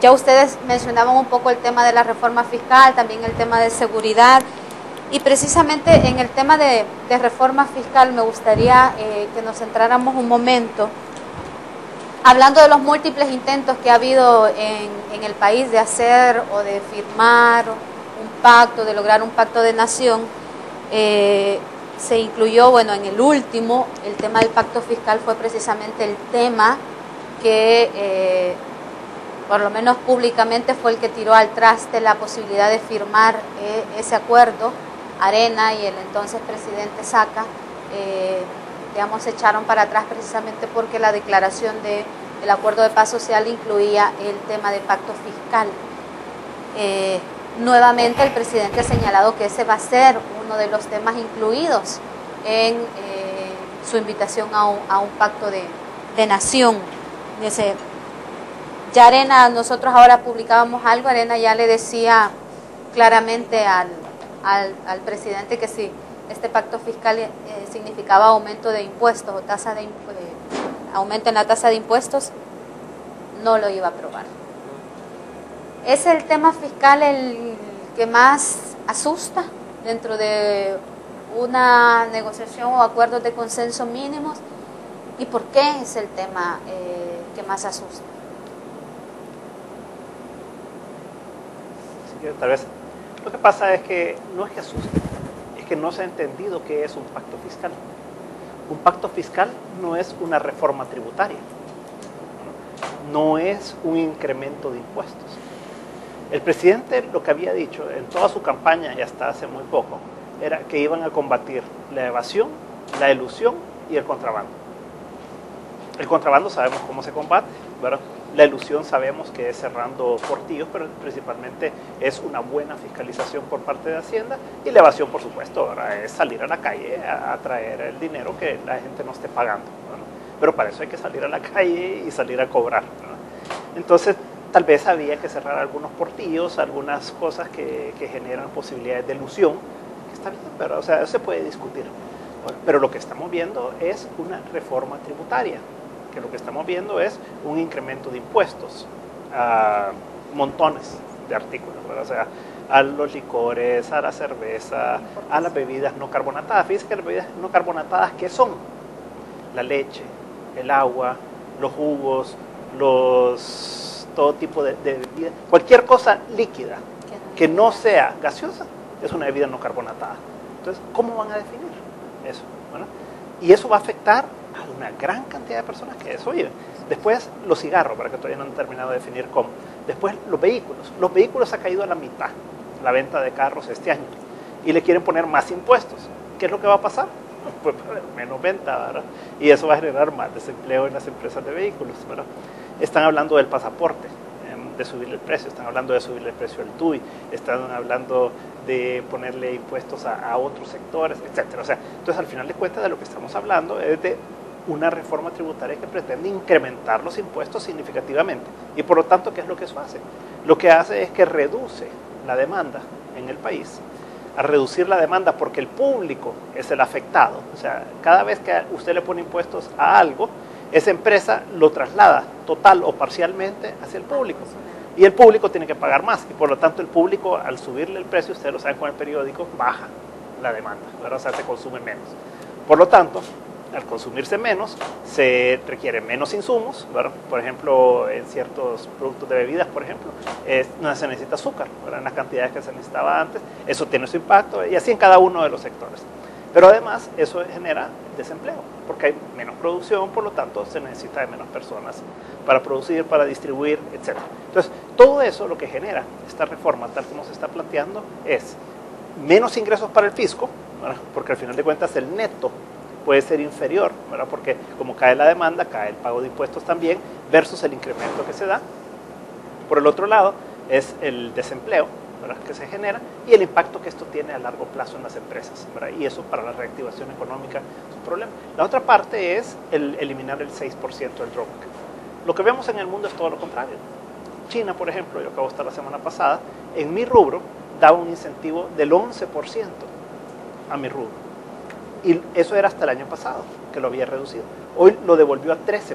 Ya ustedes mencionaban un poco el tema de la reforma fiscal, también el tema de seguridad, y precisamente en el tema de reforma fiscal me gustaría que nos centráramos un momento, hablando de los múltiples intentos que ha habido en el país de hacer o de firmar un pacto, de lograr un pacto de nación. Se incluyó, bueno, en el último, el tema del pacto fiscal fue precisamente el tema que por lo menos públicamente fue el que tiró al traste la posibilidad de firmar ese acuerdo. Arena y el entonces presidente Saca, digamos, se echaron para atrás precisamente porque la declaración del acuerdo de paz social incluía el tema de pacto fiscal. Nuevamente el presidente ha señalado que ese va a ser uno de los temas incluidos en su invitación a un pacto de nación. Dice, ya Arena, nosotros ahora publicábamos algo, Arena ya le decía claramente al presidente que si este pacto fiscal significaba aumento de impuestos o aumento en la tasa de impuestos, no lo iba a aprobar. ¿Es el tema fiscal el que más asusta dentro de una negociación o acuerdos de consenso mínimos? ¿Y por qué es el tema que más asusta? Sí, tal vez lo que pasa es que no es que asuste, es que no se ha entendido qué es un pacto fiscal. Un pacto fiscal no es una reforma tributaria, no es un incremento de impuestos. El presidente lo que había dicho en toda su campaña y hasta hace muy poco era que iban a combatir la evasión, la elusión y el contrabando. El contrabando sabemos cómo se combate, ¿verdad? La elusión sabemos que es cerrando portillos, pero principalmente es una buena fiscalización por parte de Hacienda, y la evasión, por supuesto, ¿verdad? Es salir a la calle a traer el dinero que la gente no esté pagando, ¿verdad? Pero para eso hay que salir a la calle y salir a cobrar, ¿verdad? Entonces, tal vez había que cerrar algunos portillos, algunas cosas que generan posibilidades de elusión, que está bien, pero o sea, eso se puede discutir. Pero lo que estamos viendo es una reforma tributaria, que lo que estamos viendo es un incremento de impuestos a montones de artículos, ¿verdad? O sea, a los licores, a la cerveza, a las bebidas no carbonatadas. Fíjense que las bebidas no carbonatadas, ¿qué son? La leche, el agua, los jugos, todo tipo de bebida, cualquier cosa líquida que no sea gaseosa es una bebida no carbonatada. Entonces, ¿cómo van a definir eso? ¿Verdad? Y eso va a afectar a una gran cantidad de personas que eso viven. Después, los cigarros, para que todavía no han terminado de definir cómo. Después, los vehículos. Los vehículos ha caído a la mitad, la venta de carros este año. Y le quieren poner más impuestos. ¿Qué es lo que va a pasar? Pues menos venta, ¿verdad? Y eso va a generar más desempleo en las empresas de vehículos, ¿verdad? Están hablando del pasaporte, de subirle el precio, están hablando de subirle el precio al TUI, están hablando de ponerle impuestos a otros sectores, etcétera. O sea, entonces al final de cuentas de lo que estamos hablando es de una reforma tributaria que pretende incrementar los impuestos significativamente. Y por lo tanto, ¿qué es lo que eso hace? Lo que hace es que reduce la demanda en el país. A reducir la demanda porque el público es el afectado. O sea, cada vez que usted le pone impuestos a algo, esa empresa lo traslada total o parcialmente hacia el público. Y el público tiene que pagar más. Y por lo tanto el público, al subirle el precio, ustedes lo saben con el periódico, baja la demanda, ¿verdad? O sea, se consume menos. Por lo tanto, al consumirse menos, se requieren menos insumos, ¿verdad? Por ejemplo, en ciertos productos de bebidas, por ejemplo, no se necesita azúcar, ¿verdad? En las cantidades que se necesitaba antes. Eso tiene su impacto, y así en cada uno de los sectores. Pero además eso genera desempleo, porque hay menos producción, por lo tanto se necesita de menos personas para producir, para distribuir, etc. Entonces, todo eso lo que genera esta reforma, tal como se está planteando, es menos ingresos para el fisco, ¿verdad? Porque al final de cuentas el neto puede ser inferior, ¿verdad? Porque como cae la demanda, cae el pago de impuestos también, versus el incremento que se da. Por el otro lado, es el desempleo, ¿verdad?, que se genera, y el impacto que esto tiene a largo plazo en las empresas, ¿verdad? Y eso para la reactivación económica es un problema. La otra parte es el eliminar el 6% del drawback. Lo que vemos en el mundo es todo lo contrario. China, por ejemplo, yo acabo de estar la semana pasada, en mi rubro daba un incentivo del 11% a mi rubro. Y eso era hasta el año pasado, que lo había reducido. Hoy lo devolvió a 13%.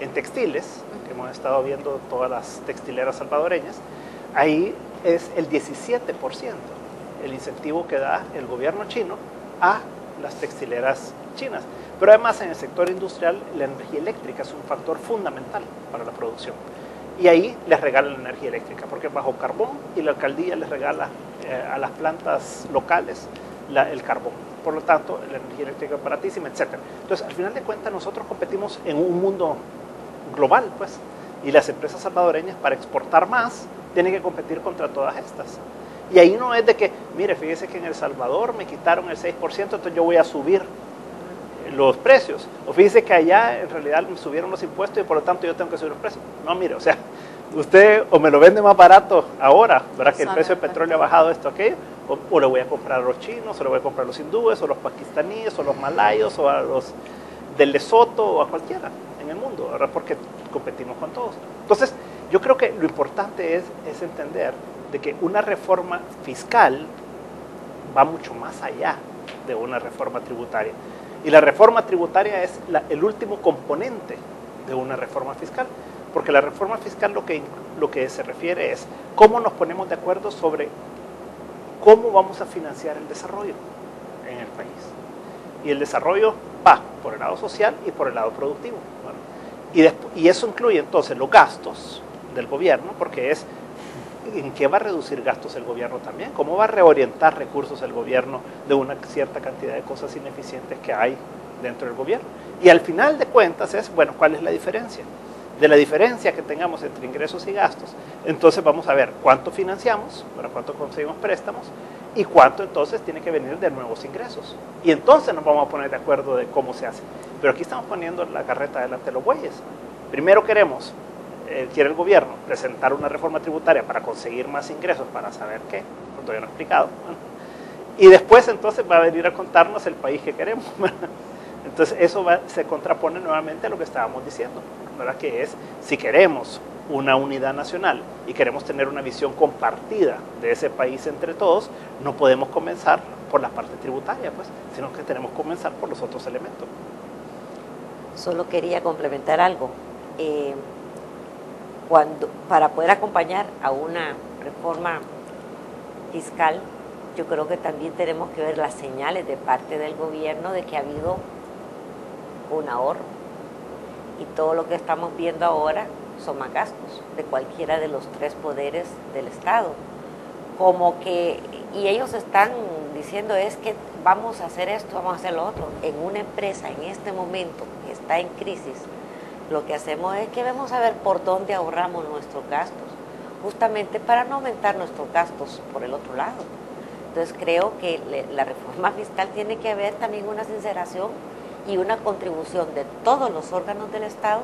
En textiles, que hemos estado viendo todas las textileras salvadoreñas, ahí es el 17% el incentivo que da el gobierno chino a las textileras chinas. Pero además en el sector industrial la energía eléctrica es un factor fundamental para la producción. Y ahí les regalan la energía eléctrica, porque es bajo carbón y la alcaldía les regala a las plantas locales el carbón. Por lo tanto, la energía eléctrica es baratísima, etc. Entonces, al final de cuentas, nosotros competimos en un mundo global, pues, y las empresas salvadoreñas para exportar más tienen que competir contra todas estas. Y ahí no es de que, mire, fíjese que en El Salvador me quitaron el 6%, entonces yo voy a subir los precios. O fíjese que allá en realidad me subieron los impuestos y por lo tanto yo tengo que subir los precios. No, mire, o sea, usted o me lo vende más barato ahora, ¿verdad? Que el precio del petróleo ha bajado esto, aquello, o le voy a comprar a los chinos, o le voy a comprar a los hindúes, o a los pakistaníes, o a los malayos, o a los del Lesoto, o a cualquiera en el mundo, ¿verdad? Porque competimos con todos. Entonces, yo creo que lo importante es entender de que una reforma fiscal va mucho más allá de una reforma tributaria. Y la reforma tributaria es el último componente de una reforma fiscal, porque la reforma fiscal lo que se refiere es cómo nos ponemos de acuerdo sobre cómo vamos a financiar el desarrollo en el país. Y el desarrollo va por el lado social y por el lado productivo. Bueno, y eso incluye entonces los gastos del gobierno, porque es en qué va a reducir gastos el gobierno también, cómo va a reorientar recursos el gobierno de una cierta cantidad de cosas ineficientes que hay dentro del gobierno. Y al final de cuentas es, bueno, ¿cuál es la diferencia? De la diferencia que tengamos entre ingresos y gastos, entonces vamos a ver cuánto financiamos, para cuánto conseguimos préstamos y cuánto entonces tiene que venir de nuevos ingresos. Y entonces nos vamos a poner de acuerdo de cómo se hace. Pero aquí estamos poniendo la carreta delante de los bueyes. Primero quiere el gobierno presentar una reforma tributaria para conseguir más ingresos, para saber qué, todavía no he explicado. Bueno, y después entonces va a venir a contarnos el país que queremos. Entonces eso se contrapone nuevamente a lo que estábamos diciendo, ¿verdad? Que es, si queremos una unidad nacional y queremos tener una visión compartida de ese país entre todos, no podemos comenzar por la parte tributaria, pues, sino que tenemos que comenzar por los otros elementos. Solo quería complementar algo. Para poder acompañar a una reforma fiscal, yo creo que también tenemos que ver las señales de parte del gobierno de que ha habido un ahorro. Y todo lo que estamos viendo ahora son más gastos de cualquiera de los tres poderes del Estado. Y ellos están diciendo es que vamos a hacer esto, vamos a hacer lo otro. En una empresa en este momento que está en crisis, lo que hacemos es que vamos a ver por dónde ahorramos nuestros gastos, justamente para no aumentar nuestros gastos por el otro lado. Entonces creo que la reforma fiscal tiene que haber también una sinceración y una contribución de todos los órganos del Estado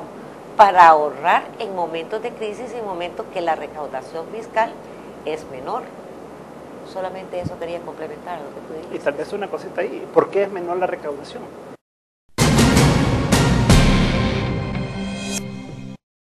para ahorrar en momentos de crisis y en momentos que la recaudación fiscal es menor. Solamente eso quería complementar lo que tú dijiste. Y tal vez una cosita ahí, ¿por qué es menor la recaudación?